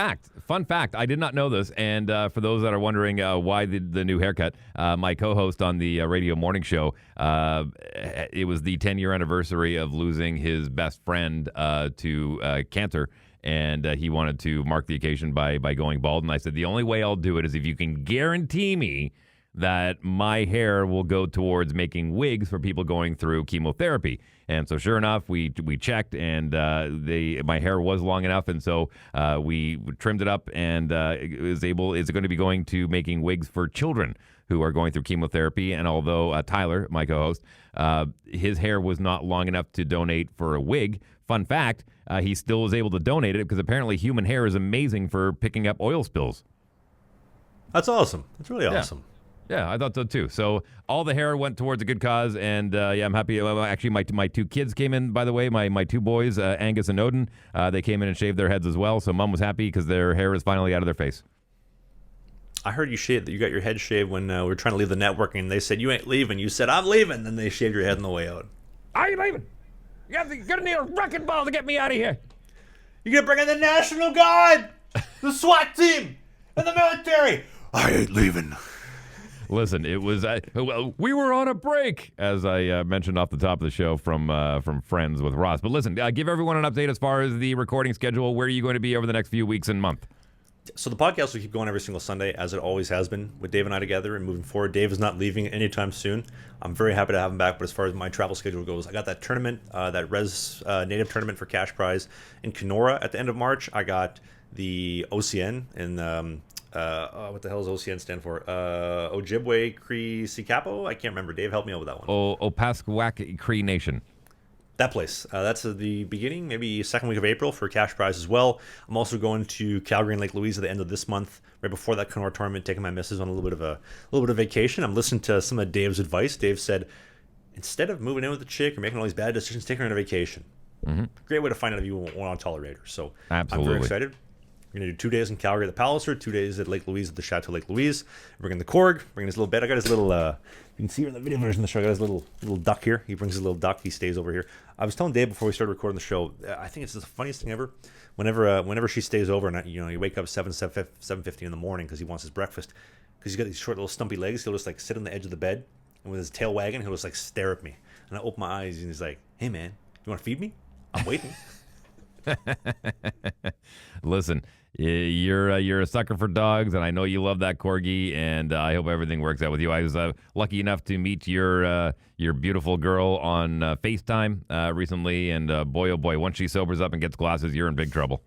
[SPEAKER 4] Fun fact. I did not know this. And for those that are wondering why the new haircut, my co-host on the radio morning show, it was the 10-year anniversary of losing his best friend to cancer. And he wanted to mark the occasion by going bald. And I said, the only way I'll do it is if you can guarantee me that my hair will go towards making wigs for people going through chemotherapy. And so sure enough, we checked, and my hair was long enough, and so we trimmed it up, and is going to be going to making wigs for children who are going through chemotherapy. And although Tyler, my co-host, his hair was not long enough to donate for a wig, fun fact, he still was able to donate it because apparently human hair is amazing for picking up oil spills.
[SPEAKER 3] That's awesome. That's really awesome.
[SPEAKER 4] Yeah, I thought so too. So all the hair went towards a good cause, and I'm happy. Actually, my two kids came in, by the way, my two boys, Angus and Odin. They came in and shaved their heads as well, so Mom was happy because their hair is finally out of their face.
[SPEAKER 3] I heard you got your head shaved when we were trying to leave the network, and they said, you ain't leaving. You said, I'm leaving. Then they shaved your head on the way out.
[SPEAKER 4] I ain't leaving. You're going to need a wrecking ball to get me out of here.
[SPEAKER 3] You're going to bring in the National Guard, the SWAT team, and the military. I ain't leaving.
[SPEAKER 4] Listen, it was we were on a break, as I mentioned off the top of the show from Friends with Ross. But listen, give everyone an update as far as the recording schedule. Where are you going to be over the next few weeks and month?
[SPEAKER 3] So the podcast will keep going every single Sunday, as it always has been, with Dave and I together and moving forward. Dave is not leaving anytime soon. I'm very happy to have him back, but as far as my travel schedule goes, I got that tournament, that Res Native tournament for cash prize in Kenora at the end of March. I got the OCN in what the hell does OCN stand for? Ojibwe Cree Sikapo? I can't remember. Dave, help me out with that one.
[SPEAKER 4] Opaskwack Cree Nation.
[SPEAKER 3] That place. That's at the beginning, maybe second week of April for cash prize as well. I'm also going to Calgary and Lake Louise at the end of this month, right before that Kenora tournament, taking my missus on a little bit of vacation. I'm listening to some of Dave's advice. Dave said, instead of moving in with a chick or making all these bad decisions, take her on a vacation. Mm-hmm. Great way to find out if you want to tolerate her. So
[SPEAKER 4] absolutely.
[SPEAKER 3] I'm very excited. We're going to do 2 days in Calgary at the Palliser, 2 days at Lake Louise at the Chateau Lake Louise. Bringing the Corg, bringing his little bed. I got his little, you can see here in the video version of the show, I got his little duck here. He brings his little duck. He stays over here. I was telling Dave before we started recording the show, I think it's the funniest thing ever. Whenever she stays over, and you wake up 7:50 in the morning because he wants his breakfast, because he's got these short little stumpy legs, he'll just like sit on the edge of the bed, and with his tail wagging, he'll just like stare at me. And I open my eyes, and he's like, hey man, you want to feed me? I'm waiting.
[SPEAKER 4] Listen, you're a sucker for dogs, and I know you love that corgi, and I hope everything works out with you. I was lucky enough to meet your beautiful girl on FaceTime recently, and boy, oh boy, once she sobers up and gets glasses, you're in big trouble.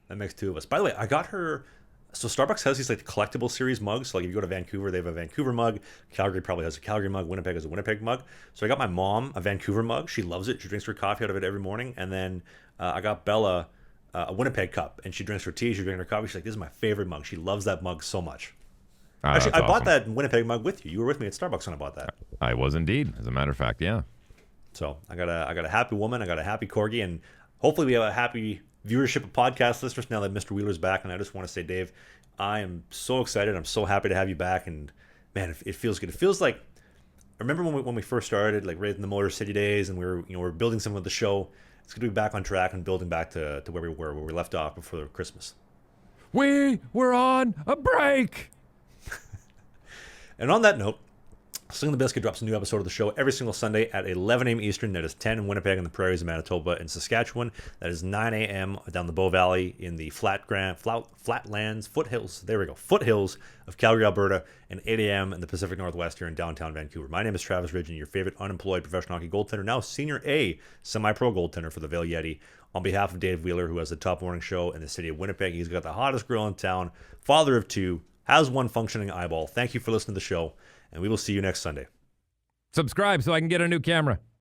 [SPEAKER 3] That makes two of us. By the way, I got her... So Starbucks has these like collectible series mugs. So like if you go to Vancouver, they have a Vancouver mug. Calgary probably has a Calgary mug. Winnipeg has a Winnipeg mug. So I got my mom a Vancouver mug. She loves it. She drinks her coffee out of it every morning. And then I got Bella a Winnipeg cup, and she drinks her tea. She drinks her coffee. She's like, "This is my favorite mug." She loves that mug so much. Actually, I bought that Winnipeg mug with you. You were with me at Starbucks when I bought that.
[SPEAKER 4] I was indeed, as a matter of fact. Yeah.
[SPEAKER 3] So I got a happy woman. I got a happy corgi, and hopefully we have a happy viewership of podcast listeners now that Mr. Wheeler's back. And I just want to say, Dave, I am so excited. I'm so happy to have you back, and man, it feels good. It feels like, I remember when we first started, like right in the Motor City days, and we were building some of the show. It's good to be back on track and building back to where we were, where we left off before Christmas.
[SPEAKER 4] We were on a break.
[SPEAKER 3] And on that note, Slangin The Bizkit drops a new episode of the show every single Sunday at 11 a.m. Eastern. That is 10 in Winnipeg and the prairies of Manitoba and Saskatchewan. That is 9 a.m. down the Bow Valley in the flatlands, foothills of Calgary, Alberta, and 8 a.m. in the Pacific Northwest here in downtown Vancouver. My name is Travis Ridgen, your favorite unemployed professional hockey goaltender, now Senior A semi-pro goaltender for the Vail Yeti. On behalf of Dave Wheeler, who has the top morning show in the city of Winnipeg, he's got the hottest girl in town, father of two, has one functioning eyeball. Thank you for listening to the show, and we will see you next Sunday.
[SPEAKER 4] Subscribe so I can get a new camera.